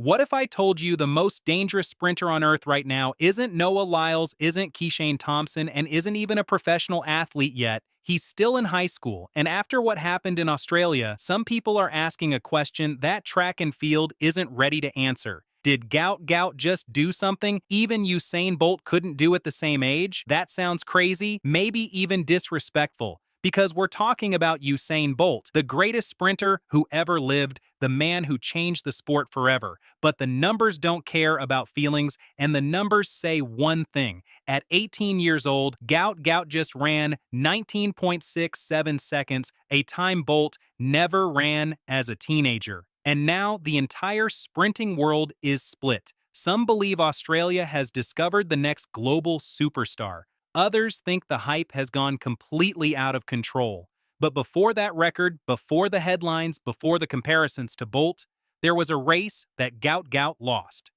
What if I told you the most dangerous sprinter on earth right now isn't Noah Lyles, isn't Keishane Thompson, and isn't even a professional athlete yet? He's still in high school, and after what happened in Australia, some people are asking a question that track and field isn't ready to answer. Did Gout Gout just do something even Usain Bolt couldn't do at the same age? That sounds crazy, maybe even disrespectful. Because we're talking about Usain Bolt, the greatest sprinter who ever lived, the man who changed the sport forever. But the numbers don't care about feelings, and the numbers say one thing. At 18 years old, Gout Gout just ran 19.67 seconds, a time Bolt never ran as a teenager. And now the entire sprinting world is split. Some believe Australia has discovered the next global superstar. Others think the hype has gone completely out of control. But before that record, before the headlines, before the comparisons to Bolt, there was a race that Gout Gout lost.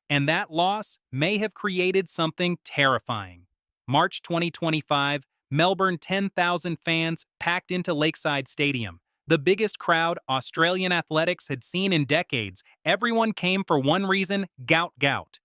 And that loss may have created something terrifying. March 2025, Melbourne, 10,000 fans packed into Lakeside Stadium. The biggest crowd Australian athletics had seen in decades. Everyone came for one reason: Gout Gout.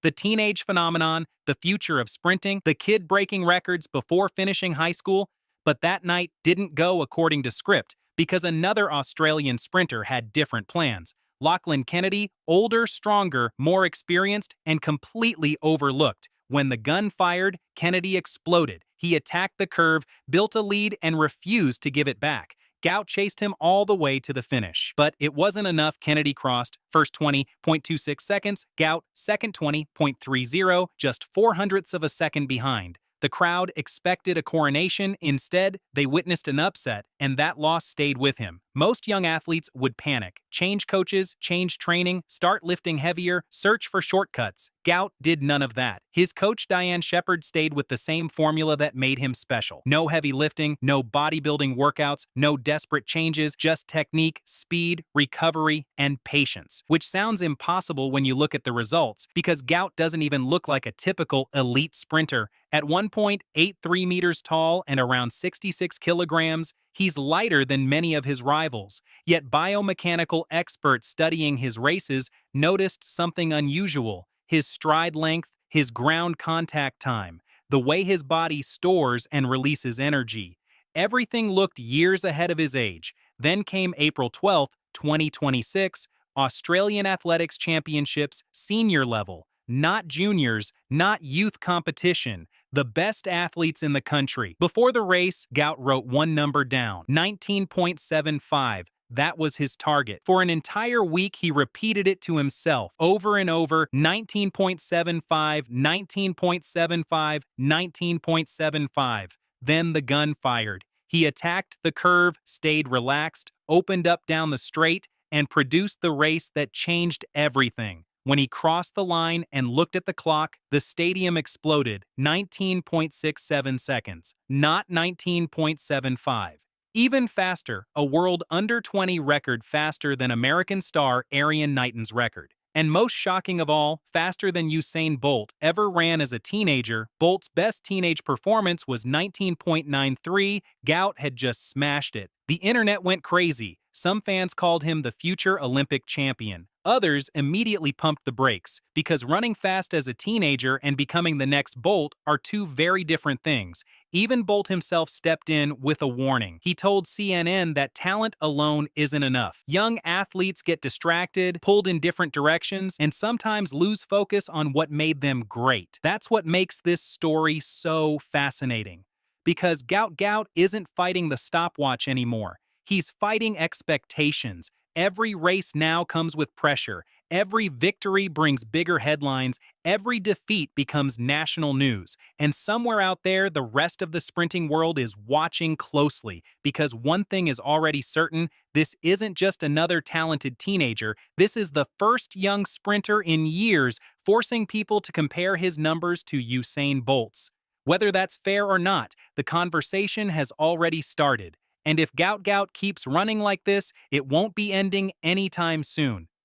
The teenage phenomenon, the future of sprinting, the kid breaking records before finishing high school. But that night didn't go according to script because another Australian sprinter had different plans. Lachlan Kennedy, older, stronger, more experienced, and completely overlooked. When the gun fired, Kennedy exploded. He attacked the curve, built a lead, and refused to give it back. Gout chased him all the way to the finish. But it wasn't enough. Kennedy crossed first 20.26 seconds, Gout second 20.30, just 0.04 of a second behind. The crowd expected a coronation. Instead, they witnessed an upset, and that loss stayed with him. Most young athletes would panic, change coaches, change training, start lifting heavier, search for shortcuts. Gout did none of that. His coach Diane Shepherd stayed with the same formula that made him special. No heavy lifting, no bodybuilding workouts, no desperate changes, just technique, speed, recovery, and patience. Which sounds impossible when you look at the results, because Gout doesn't even look like a typical elite sprinter. At 1.83 meters tall and around 66 kilograms, he's lighter than many of his rivals. Yet biomechanical experts studying his races noticed something unusual: his stride length, his ground contact time, the way his body stores and releases energy. Everything looked years ahead of his age. Then came April 12th, 2026, Australian Athletics Championships senior level. Not juniors, not youth competition. The best athletes in the country. Before the race, Gout wrote one number down: 19.75. That was his target. For an entire week, he repeated it to himself over and over: 19.75, 19.75, 19.75. Then the gun fired. He attacked the curve, stayed relaxed, opened up down the straight, and produced the race that changed everything. When he crossed the line and looked at the clock, the stadium exploded. 19.67 seconds, not 19.75. Even faster, a world under 20 record faster than American star Arian Knighton's record. And most shocking of all, faster than Usain Bolt ever ran as a teenager. Bolt's best teenage performance was 19.93. Gout had just smashed it. The internet went crazy. Some fans called him the future Olympic champion. Others immediately pumped the brakes, because running fast as a teenager and becoming the next Bolt are two very different things. Even Bolt himself stepped in with a warning. He told CNN that talent alone isn't enough. Young athletes get distracted, pulled in different directions, and sometimes lose focus on what made them great. That's what makes this story so fascinating. Because Gout Gout isn't fighting the stopwatch anymore. He's fighting expectations. Every race now comes with pressure. Every victory brings bigger headlines. Every defeat becomes national news. And somewhere out there, the rest of the sprinting world is watching closely. Because one thing is already certain: this isn't just another talented teenager. This is the first young sprinter in years forcing people to compare his numbers to Usain Bolt's. Whether that's fair or not, the conversation has already started. And if Gout Gout keeps running like this, it won't be ending anytime soon.